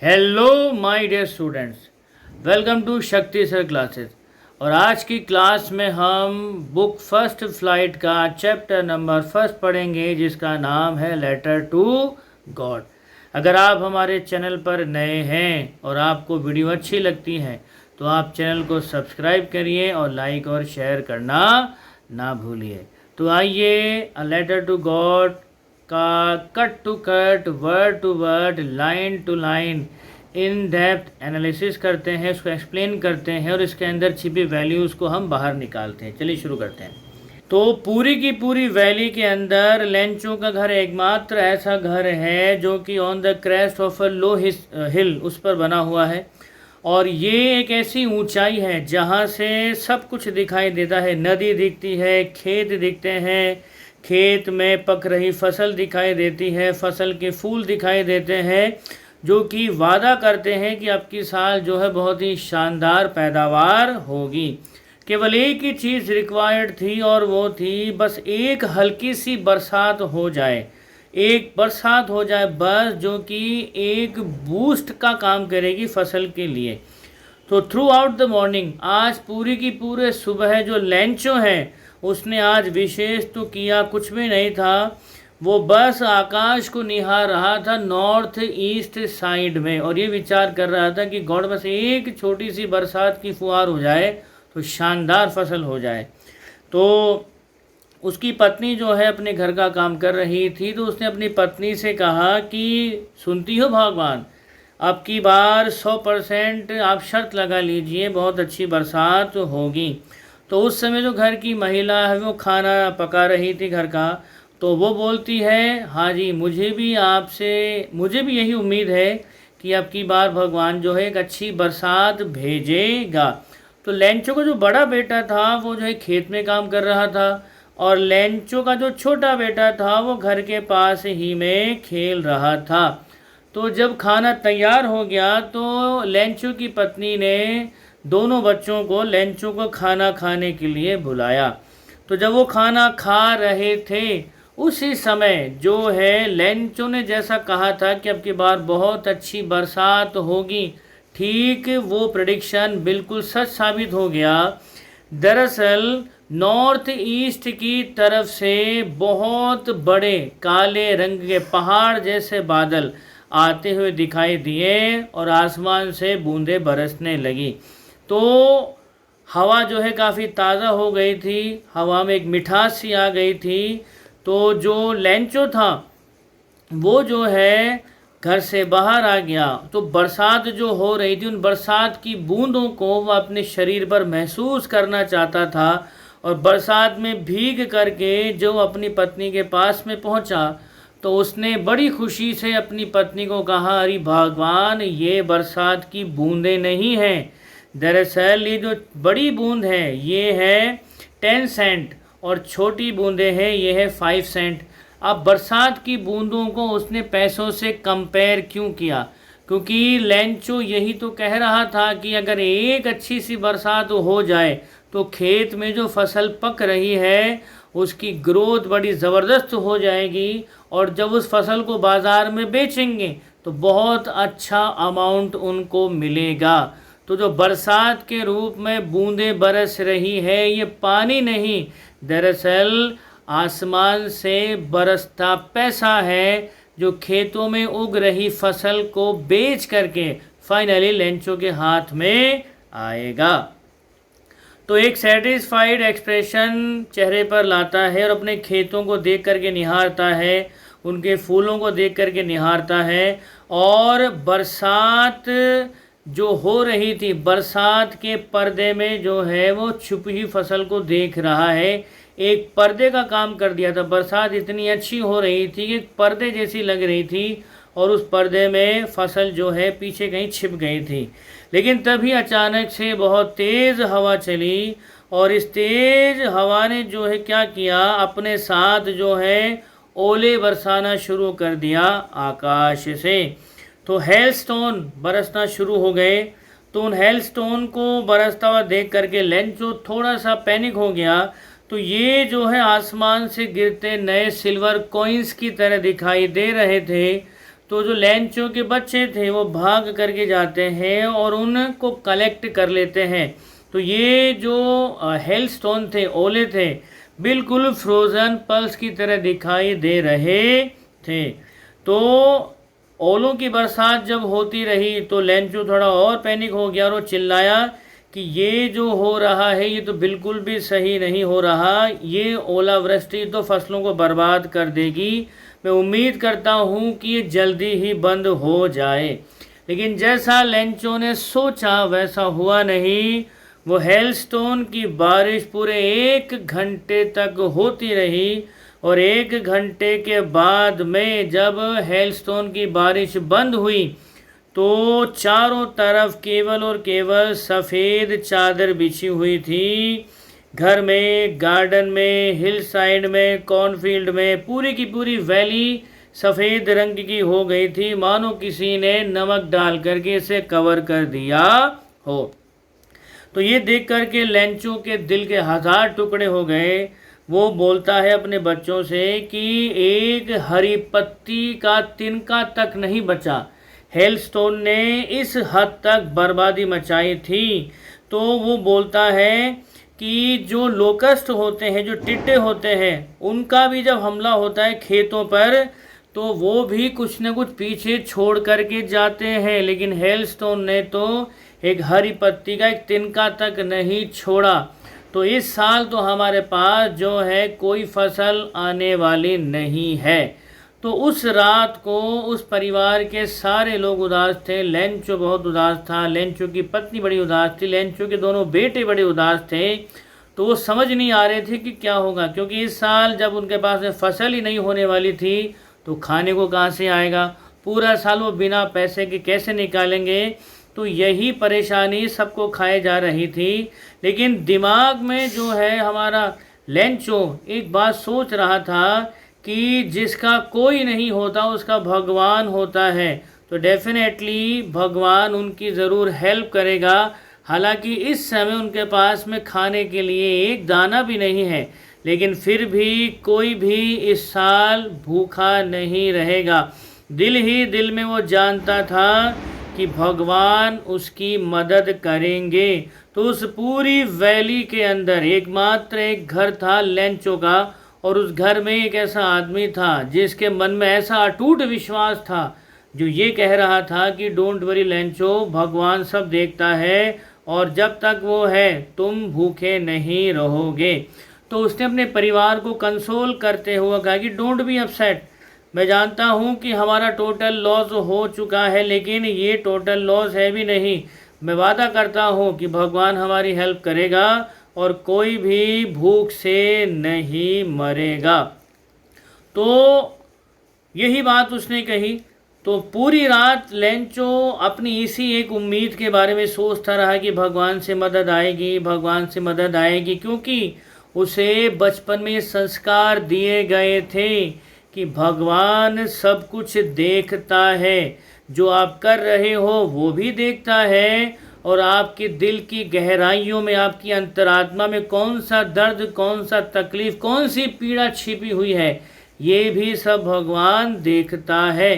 Hello my dear students, welcome to Shakti sir classes. और आज की क्लास में हम बुक फर्स्ट फ्लाइट का चैप्टर नंबर फर्स्ट पढ़ेंगे, जिसका नाम है लेटर टू गॉड। अगर आप हमारे चैनल पर नए हैं और आपको वीडियो अच्छी लगती है तो आप चैनल को सब्सक्राइब करिए और लाइक और शेयर करना ना भूलिए। तो आइए अ लेटर टू गॉड का cut to cut, word to word, line to line in depth analysis करते हैं, उसको एक्सप्लेन करते हैं और इसके अंदर छिपी वैल्यूज़ को हम बाहर निकालते हैं। चलिए शुरू करते हैं। तो पूरी की पूरी वैली के अंदर लेंचो का घर एकमात्र ऐसा घर है जो कि on the crest of a low hill उस पर बना हुआ है। और ये एक ऐसी ऊंचाई है जहाँ से सब कुछ दिखाई देता है। नदी दिखती है, खेत दिखते हैं, खेत में पक रही फसल दिखाई देती है, फसल के फूल दिखाई देते हैं, जो कि वादा करते हैं कि अब की साल जो है बहुत ही शानदार पैदावार होगी। केवल एक ही चीज़ रिक्वायर्ड थी और वो थी बस एक हल्की सी बरसात हो जाए, एक बरसात हो जाए बस, जो कि एक बूस्ट का काम करेगी फसल के लिए। तो थ्रू आउट द मॉर्निंग, आज पूरी की पूरे सुबह जो लेंचो है उसने आज विशेष तो किया कुछ भी नहीं था, वो बस आकाश को निहार रहा था नॉर्थ ईस्ट साइड में, और ये विचार कर रहा था कि गॉड बस एक छोटी सी बरसात की फुहार हो जाए तो शानदार फसल हो जाए। तो उसकी पत्नी जो है अपने घर का काम कर रही थी, तो उसने अपनी पत्नी से कहा कि सुनती हो भगवान, अब की बार 100% आप शर्त लगा लीजिए, बहुत अच्छी बरसात होगी। तो उस समय जो घर की महिला है वो खाना पका रही थी घर का, तो वो बोलती है हाँ जी, मुझे भी यही उम्मीद है कि अब की बार भगवान जो है एक अच्छी बरसात भेजेगा। तो लेंचो का जो बड़ा बेटा था वो जो है खेत में काम कर रहा था, और लेंचो का जो छोटा बेटा था वो घर के पास ही में खेल रहा था। तो जब खाना तैयार हो गया तो लेंचो की पत्नी ने दोनों बच्चों को लेंचो को खाना खाने के लिए बुलाया। तो जब वो खाना खा रहे थे उसी समय जो है लेंचो ने जैसा कहा था कि अब की बार बहुत अच्छी बरसात होगी, ठीक वो प्रेडिक्शन बिल्कुल सच साबित हो गया। दरअसल नॉर्थ ईस्ट की तरफ से बहुत बड़े काले रंग के पहाड़ जैसे बादल आते हुए दिखाई दिए और आसमान से बूंदें बरसने लगी। तो हवा जो है काफ़ी ताज़ा हो गई थी, हवा में एक मिठास सी आ गई थी। तो जो लेंचो था वो जो है घर से बाहर आ गया। तो बरसात जो हो रही थी, उन बरसात की बूंदों को वह अपने शरीर पर महसूस करना चाहता था, और बरसात में भीग करके जो अपनी पत्नी के पास में पहुंचा तो उसने बड़ी खुशी से अपनी पत्नी को कहा, अरे भगवान, ये बरसात की बूंदें नहीं हैं, दरअसल ये जो बड़ी बूंद है ये है 10 सेंट और छोटी बूंदें हैं ये है 5 सेंट। अब बरसात की बूंदों को उसने पैसों से कंपेयर क्यों किया? क्योंकि लेंचो यही तो कह रहा था कि अगर एक अच्छी सी बरसात हो जाए तो खेत में जो फसल पक रही है उसकी ग्रोथ बड़ी ज़बरदस्त हो जाएगी, और जब उस फसल को बाज़ार में बेचेंगे तो बहुत अच्छा अमाउंट उनको मिलेगा। तो जो बरसात के रूप में बूंदें बरस रही है ये पानी नहीं, दरअसल आसमान से बरसता पैसा है, जो खेतों में उग रही फसल को बेच करके फाइनली लेंचो के हाथ में आएगा। तो एक सेटिस्फाइड एक्सप्रेशन चेहरे पर लाता है और अपने खेतों को देख करके निहारता है, उनके फूलों को देख करके निहारता है, और बरसात जो हो रही थी बरसात के पर्दे में जो है वो छुपी हुई फसल को देख रहा है। एक पर्दे का काम कर दिया था, बरसात इतनी अच्छी हो रही थी कि पर्दे जैसी लग रही थी, और उस पर्दे में फसल जो है पीछे कहीं छिप गई थी। लेकिन तभी अचानक से बहुत तेज़ हवा चली, और इस तेज़ हवा ने जो है क्या किया, अपने साथ जो है ओले बरसाना शुरू कर दिया आकाश से। तो हेलस्टोन बरसना शुरू हो गए। तो उन हेलस्टोन को बरसता हुआ देख करके लेंचो थोड़ा सा पैनिक हो गया। तो ये जो है आसमान से गिरते नए सिल्वर कॉइन्स की तरह दिखाई दे रहे थे। तो जो लेंचो के बच्चे थे वो भाग करके जाते हैं और उनको कलेक्ट कर लेते हैं। तो ये जो हेलस्टोन थे, ओले थे, बिल्कुल फ्रोज़न पल्स की तरह दिखाई दे रहे थे। तो ओलों की बरसात जब होती रही तो लेंचो थोड़ा और पैनिक हो गया और वो चिल्लाया कि ये जो हो रहा है ये तो बिल्कुल भी सही नहीं हो रहा, ये ओलावृष्टि तो फसलों को बर्बाद कर देगी। मैं उम्मीद करता हूँ कि ये जल्दी ही बंद हो जाए। लेकिन जैसा लेंचो ने सोचा वैसा हुआ नहीं। वो हेलस्टोन की बारिश पूरे 1 घंटे तक होती रही और 1 घंटे के बाद में जब हेलस्टोन की बारिश बंद हुई तो चारों तरफ केवल और केवल सफ़ेद चादर बिछी हुई थी। घर में, गार्डन में, हिल साइड में, कॉर्नफील्ड में, पूरी की पूरी वैली सफ़ेद रंग की हो गई थी, मानो किसी ने नमक डाल करके इसे कवर कर दिया हो। तो ये देख करके लेंचो के दिल के 1000 टुकड़े हो गए। वो बोलता है अपने बच्चों से कि एक हरी पत्ती का तिनका तक नहीं बचा। हेलस्टोन ने इस हद तक बर्बादी मचाई थी। तो वो बोलता है कि जो लोकस्ट होते हैं, जो टिड्डे होते हैं, उनका भी जब हमला होता है खेतों पर तो वो भी कुछ न कुछ पीछे छोड़ करके जाते हैं, लेकिन हेलस्टोन ने तो एक हरी पत्ती का एक तिनका तक नहीं छोड़ा। तो इस साल तो हमारे पास जो है कोई फसल आने वाली नहीं है। तो उस रात को उस परिवार के सारे लोग उदास थे। लेंचो बहुत उदास था, लेंचो की पत्नी बड़ी उदास थी, लेंचो के दोनों बेटे बड़े उदास थे। तो वो समझ नहीं आ रहे थे कि क्या होगा, क्योंकि इस साल जब उनके पास में फसल ही नहीं होने वाली थी तो खाने को कहाँ से आएगा, पूरा साल वो बिना पैसे के कैसे निकालेंगे। तो यही परेशानी सबको खाए जा रही थी। लेकिन दिमाग में जो है हमारा लेंचो एक बात सोच रहा था कि जिसका कोई नहीं होता उसका भगवान होता है, तो डेफिनेटली भगवान उनकी ज़रूर हेल्प करेगा। हालांकि इस समय उनके पास में खाने के लिए एक दाना भी नहीं है, लेकिन फिर भी कोई भी इस साल भूखा नहीं रहेगा। दिल ही दिल में वो जानता था कि भगवान उसकी मदद करेंगे। तो उस पूरी वैली के अंदर एकमात्र एक घर था लेंचो का, और उस घर में एक ऐसा आदमी था जिसके मन में ऐसा अटूट विश्वास था, जो ये कह रहा था कि डोंट वरी लेंचो, भगवान सब देखता है और जब तक वो है तुम भूखे नहीं रहोगे। तो उसने अपने परिवार को कंसोल करते हुए कहा कि डोंट बी अपसेट, मैं जानता हूँ कि हमारा टोटल लॉस हो चुका है, लेकिन ये टोटल लॉस है भी नहीं। मैं वादा करता हूँ कि भगवान हमारी हेल्प करेगा और कोई भी भूख से नहीं मरेगा। तो यही बात उसने कही। तो पूरी रात लेंचो अपनी इसी एक उम्मीद के बारे में सोचता रहा कि भगवान से मदद आएगी, भगवान से मदद आएगी, क्योंकि उसे बचपन में संस्कार दिए गए थे कि भगवान सब कुछ देखता है, जो आप कर रहे हो वो भी देखता है, और आपके दिल की गहराइयों में, आपकी अंतरात्मा में कौन सा दर्द, कौन सा तकलीफ, कौन सी पीड़ा छिपी हुई है, ये भी सब भगवान देखता है।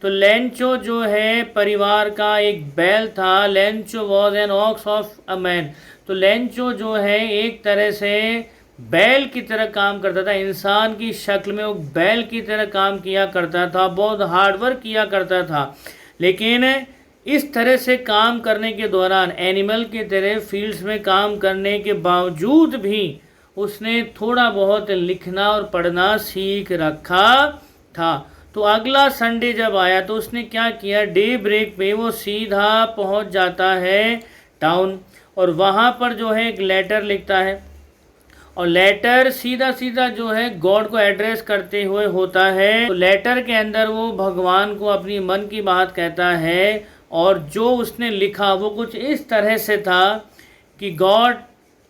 तो लेंचो जो है परिवार का एक बैल था। Lencho was an ox of a man. तो लेंचो जो है एक तरह से बैल की तरह काम करता था, इंसान की शक्ल में वो बैल की तरह काम किया करता था, बहुत हार्डवर्क किया करता था। लेकिन इस तरह से काम करने के दौरान, एनिमल की तरह फील्ड्स में काम करने के बावजूद भी उसने थोड़ा बहुत लिखना और पढ़ना सीख रखा था। तो अगला संडे जब आया तो उसने क्या किया, डे ब्रेक पे वो सीधा पहुंच जाता है टाउन, और वहाँ पर जो है एक लेटर लिखता है, और लेटर सीधा सीधा जो है गॉड को एड्रेस करते हुए होता है। तो लेटर के अंदर वो भगवान को अपनी मन की बात कहता है, और जो उसने लिखा वो कुछ इस तरह से था कि गॉड,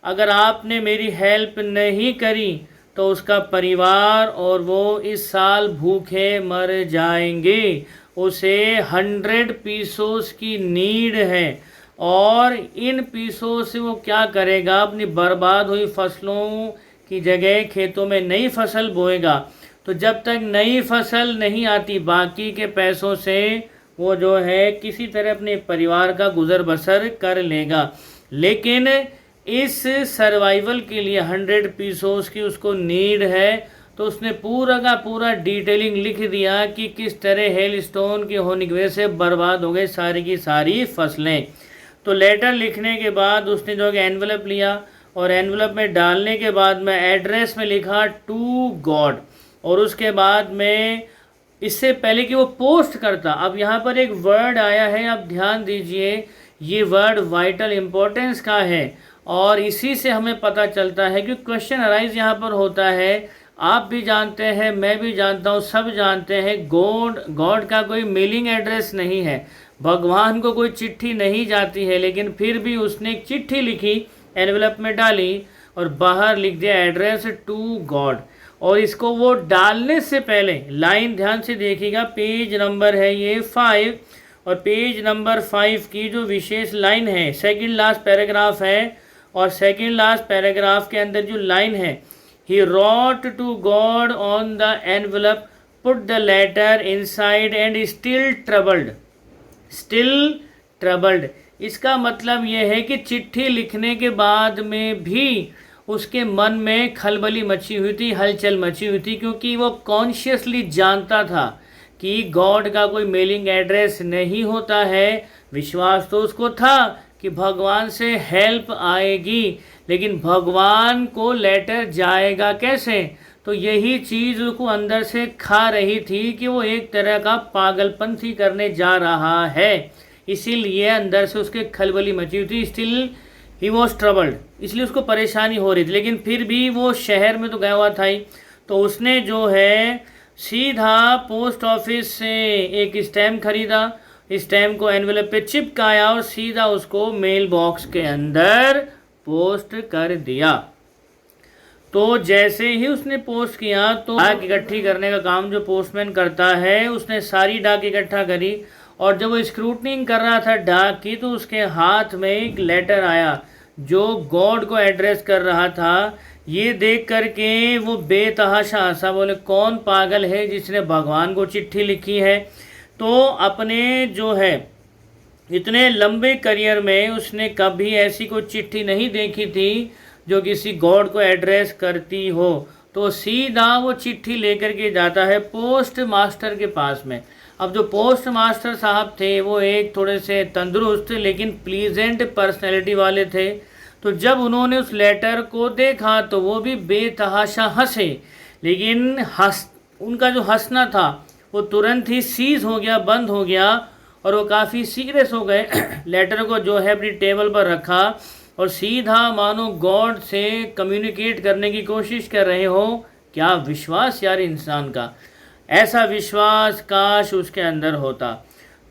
अगर आपने मेरी हेल्प नहीं करी तो उसका परिवार और वो इस साल भूखे मर जाएंगे। उसे 100 पीसोस की नीड है, और इन पीसों से वो क्या करेगा, अपनी बर्बाद हुई फसलों की जगह खेतों में नई फसल बोएगा। तो जब तक नई फसल नहीं आती बाकी के पैसों से वो जो है किसी तरह अपने परिवार का गुजर बसर कर लेगा। लेकिन इस सर्वाइवल के लिए 100 पीसोस की उसको नीड है, तो उसने पूरा का पूरा डिटेलिंग लिख दिया कि किस तरह हेल स्टोन के होने की वजह से बर्बाद हो गए सारी की सारी फसलें। तो लेटर लिखने के बाद उसने जो है एनवलप लिया और एनवलप में डालने के बाद में एड्रेस में लिखा टू गॉड, और उसके बाद में इससे पहले कि वो पोस्ट करता, अब यहाँ पर एक वर्ड आया है, आप ध्यान दीजिए, ये वर्ड वाइटल इम्पोर्टेंस का है और इसी से हमें पता चलता है कि क्वेश्चन अराइज यहाँ पर होता है। आप भी जानते हैं, मैं भी जानता हूँ, सब जानते हैं, गॉड का कोई मेलिंग एड्रेस नहीं है, भगवान को कोई चिट्ठी नहीं जाती है, लेकिन फिर भी उसने एक चिट्ठी लिखी, एनवेलप में डाली और बाहर लिख दिया एड्रेस टू गॉड। और इसको वो डालने से पहले लाइन ध्यान से देखिएगा, पेज नंबर है ये 5 और पेज नंबर 5 की जो विशेष लाइन है, सेकंड लास्ट पैराग्राफ है, और सेकंड लास्ट पैराग्राफ के अंदर जो लाइन है, he wrote to God on the envelope, put the letter inside and still troubled। इसका मतलब यह है कि चिट्ठी लिखने के बाद में भी उसके मन में खलबली मची हुई थी, हलचल मची हुई थी, क्योंकि वो कॉन्शियसली जानता था कि गॉड का कोई मेलिंग एड्रेस नहीं होता है। विश्वास तो उसको था कि भगवान से हेल्प आएगी, लेकिन भगवान को लेटर जाएगा कैसे? तो यही चीज़ उसको अंदर से खा रही थी कि वो एक तरह का पागलपंथी करने जा रहा है, इसीलिए अंदर से उसके खलबली मची हुई थी। स्टिल ही वॉज ट्रबल्ड, इसलिए उसको परेशानी हो रही थी, लेकिन फिर भी वो शहर में तो गया हुआ था ही, तो उसने जो है सीधा पोस्ट ऑफिस से एक स्टैम्प खरीदा, स्टैम्प को एनवेलप पे चिपकाया और सीधा उसको मेल बॉक्स के अंदर पोस्ट कर दिया। तो जैसे ही उसने पोस्ट किया तो डाक इकट्ठी करने का काम जो पोस्टमैन करता है, उसने सारी डाक इकट्ठा करी, और जब वो स्क्रूटनिंग कर रहा था डाक की, तो उसके हाथ में एक लेटर आया जो गॉड को एड्रेस कर रहा था। ये देख करके वो बेतहाशा हंसा, बोले कौन पागल है जिसने भगवान को चिट्ठी लिखी है। तो अपने जो है इतने लंबे करियर में उसने कभी ऐसी कोई चिट्ठी नहीं देखी थी जो किसी गॉड को एड्रेस करती हो। तो सीधा वो चिट्ठी लेकर के जाता है पोस्ट मास्टर के पास में। अब जो पोस्ट मास्टर साहब थे वो एक थोड़े से तंदुरुस्त लेकिन प्लीजेंट पर्सनैलिटी वाले थे। तो जब उन्होंने उस लेटर को देखा तो वो भी बेतहाशा हंसे, लेकिन उनका जो हंसना था वो तुरंत ही सीज हो गया, बंद हो गया, और वो काफ़ी सीरियस हो गए। लेटर को जो है अपनी टेबल पर रखा और सीधा मानो गॉड से कम्युनिकेट करने की कोशिश कर रहे हो। क्या विश्वास यार इंसान का, ऐसा विश्वास काश उसके अंदर होता।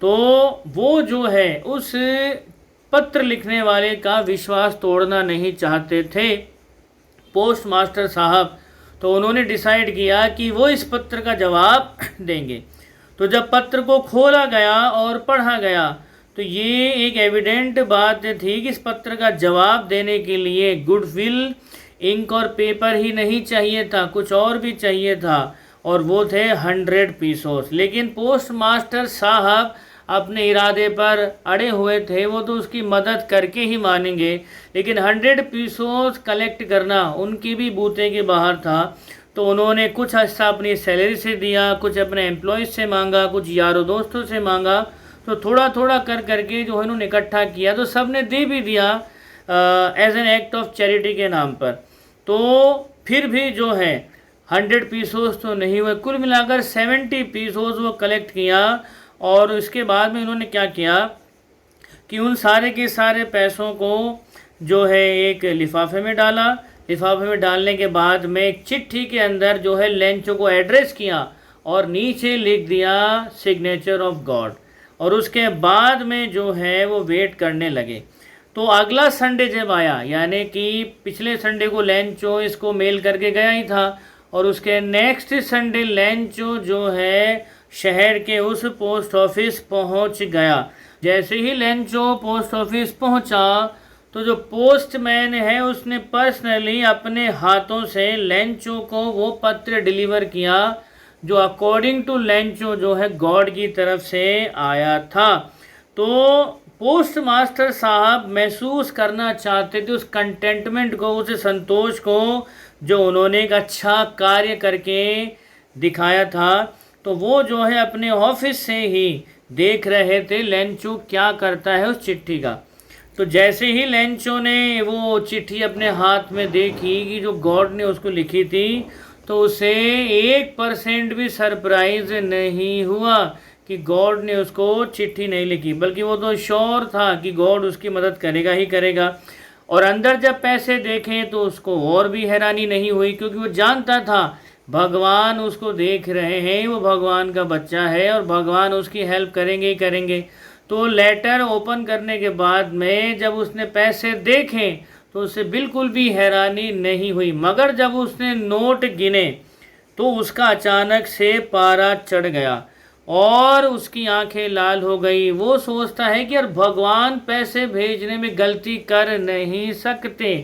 तो वो जो है उस पत्र लिखने वाले का विश्वास तोड़ना नहीं चाहते थे पोस्ट मास्टर साहब। तो उन्होंने डिसाइड किया कि वो इस पत्र का जवाब देंगे। तो जब पत्र को खोला गया और पढ़ा गया तो ये एक एविडेंट बात थी कि इस पत्र का जवाब देने के लिए गुडविल इंक और पेपर ही नहीं चाहिए था, कुछ और भी चाहिए था, और वो थे 100 पीसोस। लेकिन पोस्ट मास्टर साहब अपने इरादे पर अड़े हुए थे, वो तो उसकी मदद करके ही मानेंगे, लेकिन 100 पीसोस कलेक्ट करना उनकी भी बूते के बाहर था। तो उन्होंने कुछ हिस्सा अपनी सैलरी से दिया, कुछ अपने एम्प्लॉयज़ से मांगा, कुछ यारों दोस्तों से मांगा। तो थोड़ा थोड़ा कर करके जो है उन्होंने इकट्ठा किया, तो सब ने दे भी दिया as an act of charity के नाम पर। तो फिर भी जो है 100 पीसोस तो नहीं हुए, कुल मिलाकर 70 पीसोस वो कलेक्ट किया। और उसके बाद में उन्होंने क्या किया कि उन सारे के सारे पैसों को जो है एक लिफाफे में डाला। लिफाफे में डालने के बाद में एक चिट्ठी के अंदर जो है लेंचो को एड्रेस किया और नीचे लिख दिया सिग्नेचर ऑफ गॉड। और उसके बाद में जो है वो वेट करने लगे। तो अगला संडे जब आया, यानी कि पिछले संडे को लेंचो इसको मेल करके गया ही था, और उसके नेक्स्ट संडे लेंचो जो है शहर के उस पोस्ट ऑफिस पहुंच गया। जैसे ही लेंचो पोस्ट ऑफिस पहुंचा तो जो पोस्टमैन है उसने पर्सनली अपने हाथों से लेंचो को वो पत्र डिलीवर किया जो अकॉर्डिंग टू लेंचो जो है गॉड की तरफ से आया था। तो पोस्ट मास्टर साहब महसूस करना चाहते थे उस कंटेंटमेंट को, उस संतोष को जो उन्होंने एक अच्छा कार्य करके दिखाया था। तो वो जो है अपने ऑफिस से ही देख रहे थे लेंचो क्या करता है उस चिट्ठी का। तो जैसे ही लेंचो ने वो चिट्ठी अपने हाथ में देखी कि जो गॉड ने उसको लिखी थी, तो उसे 1% भी सरप्राइज नहीं हुआ कि गॉड ने उसको चिट्ठी नहीं लिखी, बल्कि वो तो श्योर था कि गॉड उसकी मदद करेगा ही करेगा। और अंदर जब पैसे देखे तो उसको और भी हैरानी नहीं हुई, क्योंकि वो जानता था भगवान उसको देख रहे हैं, वो भगवान का बच्चा है और भगवान उसकी हेल्प करेंगे ही करेंगे। तो लेटर ओपन करने के बाद में जब उसने पैसे देखे तो उसे बिल्कुल भी हैरानी नहीं हुई, मगर जब उसने नोट गिने तो उसका अचानक से पारा चढ़ गया और उसकी आंखें लाल हो गई। वो सोचता है कि यार भगवान पैसे भेजने में गलती कर नहीं सकते।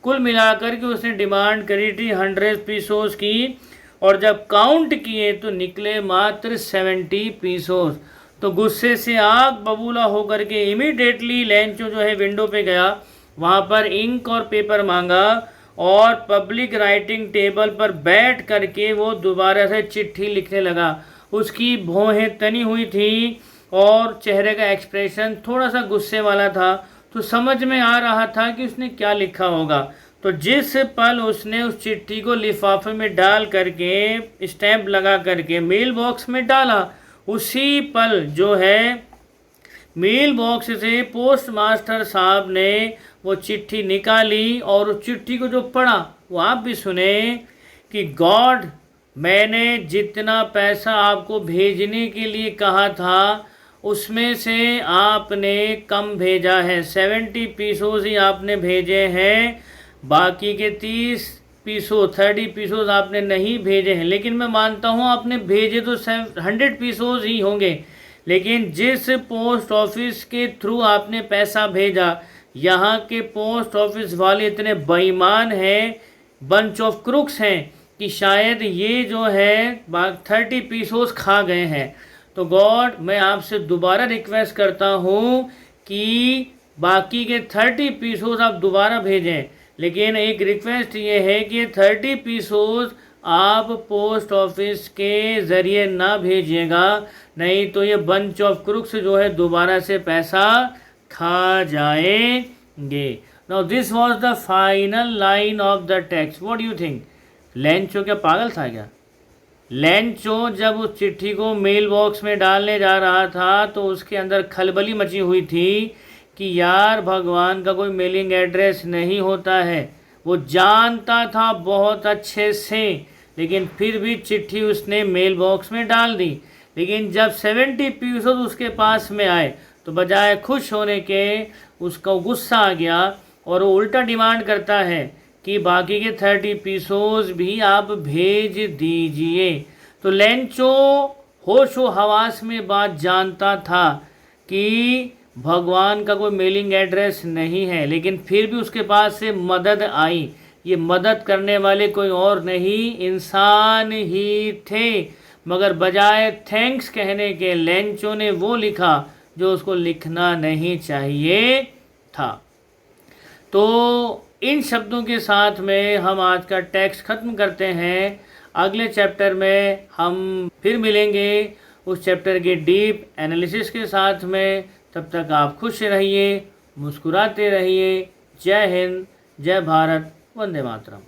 कुल मिलाकर के उसने डिमांड करी थी 100 पीसोस की, और जब काउंट किए तो निकले मात्र 70 पीसोस। तो गुस्से से आग बबूला होकर के इमीडिएटली लेंचो जो है विंडो पे गया, वहाँ पर इंक और पेपर मांगा और पब्लिक राइटिंग टेबल पर बैठ करके वो दोबारा से चिट्ठी लिखने लगा। उसकी भौहें तनी हुई थी और चेहरे का एक्सप्रेशन थोड़ा सा गुस्से वाला था, तो समझ में आ रहा था कि उसने क्या लिखा होगा। तो जिस पल उसने उस चिट्ठी को लिफाफे में डाल करके स्टैंप लगा करके मेल बॉक्स में डाला, उसी पल जो है मेल बॉक्स से पोस्ट मास्टर साहब ने वो चिट्ठी निकाली और उस चिट्ठी को जो पढ़ा वो आप भी सुने कि गॉड, मैंने जितना पैसा आपको भेजने के लिए कहा था उसमें से आपने कम भेजा है, 70 पीसोस ही आपने भेजे हैं, बाकी के 30 पीसोस आपने नहीं भेजे हैं। लेकिन मैं मानता हूँ आपने भेजे तो 100 पीसोस ही होंगे, लेकिन जिस पोस्ट ऑफिस के थ्रू आपने पैसा भेजा, यहाँ के पोस्ट ऑफिस वाले इतने बेईमान हैं, बंच ऑफ क्रुक्स हैं कि शायद ये जो है 30 पीसोस खा गए हैं। तो गॉड, मैं आपसे दोबारा रिक्वेस्ट करता हूँ कि बाकी के 30 पीसोस आप दोबारा भेजें, लेकिन एक रिक्वेस्ट ये है कि 30 पीसोस आप पोस्ट ऑफिस के ज़रिए ना भेजिएगा, नहीं तो ये बंच ऑफ क्रुक्स जो है दोबारा से पैसा खा जाएंगे। Now this was the final line of the text. What do you think? Lencho क्या पागल था क्या? लेंचो जब उस चिट्ठी को मेल बॉक्स में डालने जा रहा था तो उसके अंदर खलबली मची हुई थी कि यार भगवान का कोई मेलिंग एड्रेस नहीं होता है। वो जानता था बहुत अच्छे से, लेकिन फिर भी चिट्ठी उसने मेल बॉक्स में डाल दी। लेकिन जब 70 पीसोस उसके पास में आए तो बजाय खुश होने के उसका गुस्सा आ गया और वो उल्टा डिमांड करता है कि बाकी के 30 पीसोस भी आप भेज दीजिए। तो लेंचो होशो हवास में बात जानता था कि भगवान का कोई मेलिंग एड्रेस नहीं है, लेकिन फिर भी उसके पास से मदद आई। ये मदद करने वाले कोई और नहीं, इंसान ही थे, मगर बजाय थैंक्स कहने के लेंचो ने वो लिखा जो उसको लिखना नहीं चाहिए था। तो इन शब्दों के साथ में हम आज का टेक्स्ट ख़त्म करते हैं। अगले चैप्टर में हम फिर मिलेंगे उस चैप्टर के डीप एनालिसिस के साथ में। तब तक आप खुश रहिए, मुस्कुराते रहिए। जय हिंद, जय भारत, वंदे मातरम।